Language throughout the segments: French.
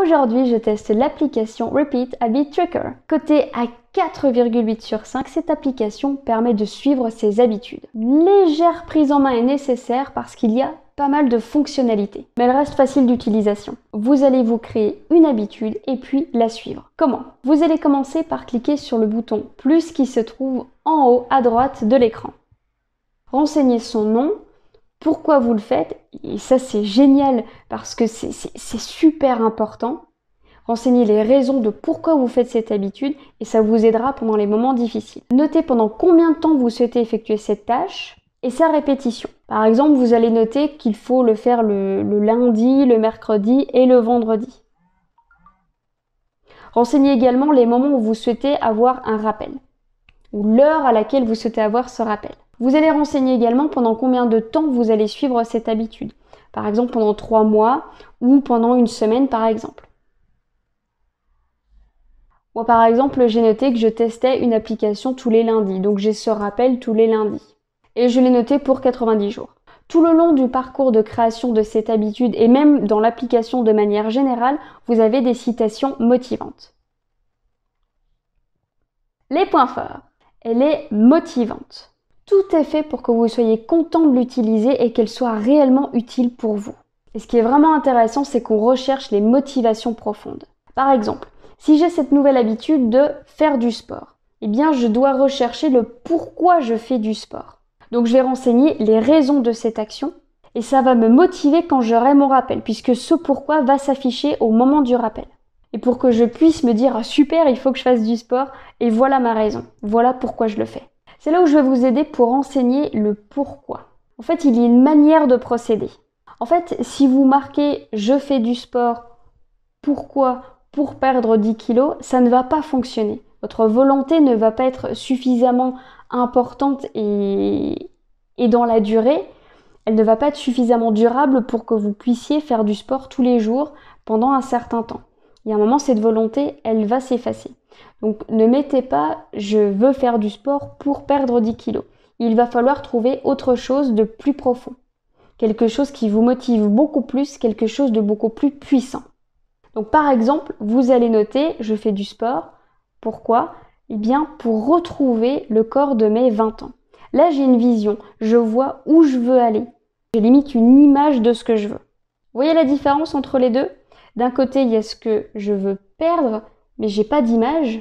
Aujourd'hui, je teste l'application Repeat Habit Tracker. Cotée à 4,8 sur 5, cette application permet de suivre ses habitudes. Une légère prise en main est nécessaire parce qu'il y a pas mal de fonctionnalités, mais elle reste facile d'utilisation. Vous allez vous créer une habitude et puis la suivre. Comment? Vous allez commencer par cliquer sur le bouton plus qui se trouve en haut à droite de l'écran. Renseignez son nom, pourquoi vous le faites, et ça c'est génial parce que c'est super important. Renseignez les raisons de pourquoi vous faites cette habitude et ça vous aidera pendant les moments difficiles. Notez pendant combien de temps vous souhaitez effectuer cette tâche et sa répétition. Par exemple, vous allez noter qu'il faut le faire le lundi, le mercredi et le vendredi. Renseignez également les moments où vous souhaitez avoir un rappel ou l'heure à laquelle vous souhaitez avoir ce rappel. Vous allez renseigner également pendant combien de temps vous allez suivre cette habitude. Par exemple, pendant 3 mois ou pendant une semaine, par exemple. Moi, par exemple, j'ai noté que je testais une application tous les lundis. Donc, j'ai ce rappel tous les lundis. Et je l'ai noté pour 90 jours. Tout le long du parcours de création de cette habitude et même dans l'application de manière générale, vous avez des citations motivantes. Les points forts. Elle est motivante. Tout est fait pour que vous soyez content de l'utiliser et qu'elle soit réellement utile pour vous. Et ce qui est vraiment intéressant, c'est qu'on recherche les motivations profondes. Par exemple, si j'ai cette nouvelle habitude de faire du sport, eh bien je dois rechercher le pourquoi je fais du sport. Donc je vais renseigner les raisons de cette action et ça va me motiver quand j'aurai mon rappel, puisque ce pourquoi va s'afficher au moment du rappel. Et pour que je puisse me dire « Ah, super, il faut que je fasse du sport et voilà ma raison, voilà pourquoi je le fais ». C'est là où je vais vous aider pour renseigner le pourquoi. En fait, il y a une manière de procéder. En fait, si vous marquez « je fais du sport, pourquoi ?» pour perdre 10 kilos, ça ne va pas fonctionner. Votre volonté ne va pas être suffisamment importante et dans la durée. Elle ne va pas être suffisamment durable pour que vous puissiez faire du sport tous les jours pendant un certain temps. Il y a un moment, cette volonté, elle va s'effacer. Donc ne mettez pas « je veux faire du sport pour perdre 10 kilos ». Il va falloir trouver autre chose de plus profond. Quelque chose qui vous motive beaucoup plus, quelque chose de beaucoup plus puissant. Donc par exemple, vous allez noter « je fais du sport ». Pourquoi? Eh bien pour retrouver le corps de mes 20 ans. Là j'ai une vision, je vois où je veux aller. J'ai limite une image de ce que je veux. Vous voyez la différence entre les deux? D'un côté, il y a ce que je veux perdre, mais j'ai pas d'image.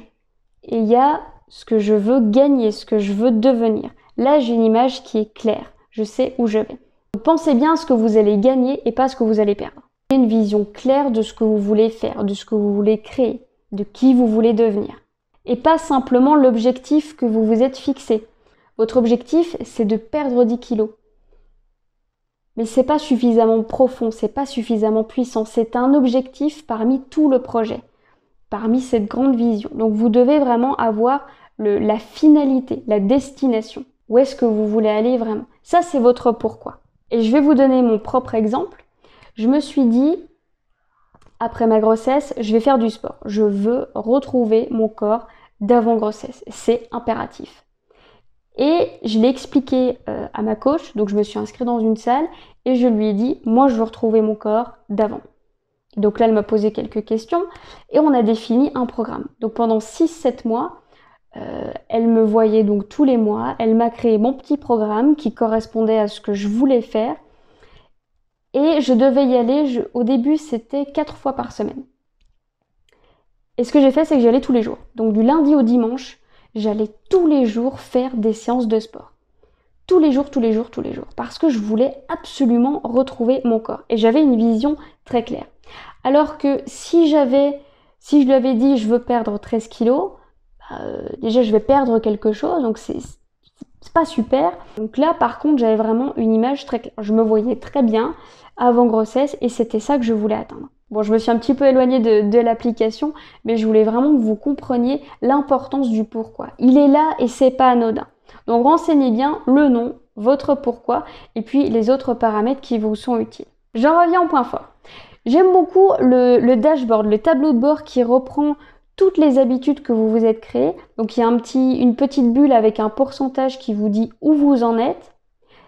Et il y a ce que je veux gagner, ce que je veux devenir. Là, j'ai une image qui est claire. Je sais où je vais. Donc, pensez bien à ce que vous allez gagner et pas à ce que vous allez perdre. Une vision claire de ce que vous voulez faire, de ce que vous voulez créer, de qui vous voulez devenir. Et pas simplement l'objectif que vous vous êtes fixé. Votre objectif, c'est de perdre 10 kilos. Mais c'est pas suffisamment profond, c'est pas suffisamment puissant. C'est un objectif parmi tout le projet, parmi cette grande vision. Donc vous devez vraiment avoir la finalité, la destination. Où est-ce que vous voulez aller vraiment? Ça, c'est votre pourquoi. Et je vais vous donner mon propre exemple. Je me suis dit, après ma grossesse, je vais faire du sport. Je veux retrouver mon corps d'avant grossesse. C'est impératif. Et je l'ai expliqué à ma coach, donc je me suis inscrite dans une salle et je lui ai dit, moi je veux retrouver mon corps d'avant. Donc là, elle m'a posé quelques questions et on a défini un programme. Donc pendant 6-7 mois, elle me voyait donc tous les mois, elle m'a créé mon petit programme qui correspondait à ce que je voulais faire et je devais y aller, au début c'était 4 fois par semaine. Et ce que j'ai fait, c'est que j'y allais tous les jours. Donc du lundi au dimanche, j'allais tous les jours faire des séances de sport. Tous les jours. Parce que je voulais absolument retrouver mon corps. Et j'avais une vision très claire. Alors que si je lui avais dit je veux perdre 13 kilos, déjà je vais perdre quelque chose, donc c'est pas super. Donc là par contre j'avais vraiment une image très claire. Je me voyais très bien avant grossesse et c'était ça que je voulais atteindre. Bon, je me suis un petit peu éloignée de l'application, mais je voulais vraiment que vous compreniez l'importance du pourquoi. Il est là et c'est pas anodin. Donc renseignez bien le nom, votre pourquoi et puis les autres paramètres qui vous sont utiles. J'en reviens au point fort. J'aime beaucoup le dashboard, le tableau de bord qui reprend toutes les habitudes que vous vous êtes créées. Donc il y a une petite bulle avec un pourcentage qui vous dit où vous en êtes.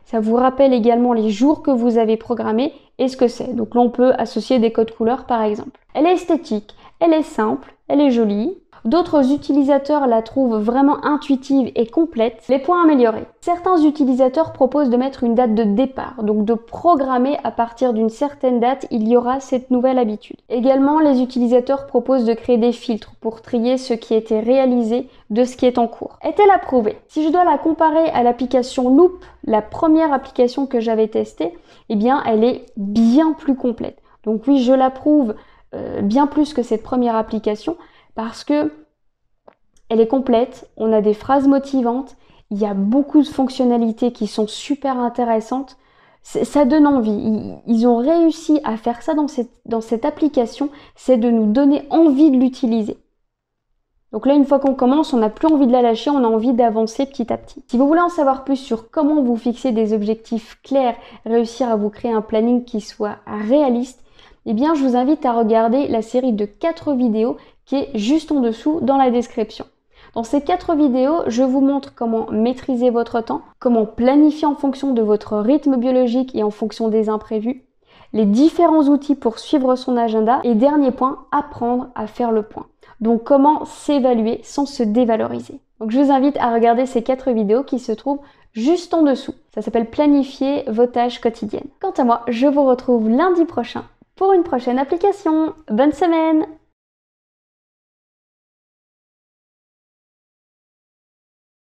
Ça vous rappelle également les jours que vous avez programmés et ce que c'est. Donc là, on peut associer des codes couleurs par exemple. Elle est esthétique, elle est simple, elle est jolie. D'autres utilisateurs la trouvent vraiment intuitive et complète. Les points améliorés. Certains utilisateurs proposent de mettre une date de départ, donc de programmer à partir d'une certaine date, il y aura cette nouvelle habitude. Également, les utilisateurs proposent de créer des filtres pour trier ce qui a été réalisé de ce qui est en cours. Est-elle approuvée? Si je dois la comparer à l'application Loop, la première application que j'avais testée, eh bien, elle est bien plus complète. Donc oui, je l'approuve bien plus que cette première application, parce que elle est complète, on a des phrases motivantes, il y a beaucoup de fonctionnalités qui sont super intéressantes, ça donne envie. Ils ont réussi à faire ça dans cette application, c'est de nous donner envie de l'utiliser. Donc là, une fois qu'on commence, on n'a plus envie de la lâcher, on a envie d'avancer petit à petit. Si vous voulez en savoir plus sur comment vous fixer des objectifs clairs, réussir à vous créer un planning qui soit réaliste, eh bien, je vous invite à regarder la série de 4 vidéos qui est juste en dessous dans la description. Dans ces 4 vidéos, je vous montre comment maîtriser votre temps, comment planifier en fonction de votre rythme biologique et en fonction des imprévus, les différents outils pour suivre son agenda et dernier point, apprendre à faire le point. Donc comment s'évaluer sans se dévaloriser. Donc je vous invite à regarder ces 4 vidéos qui se trouvent juste en dessous. Ça s'appelle Planifier vos tâches quotidiennes. Quant à moi, je vous retrouve lundi prochain pour une prochaine application. Bonne semaine!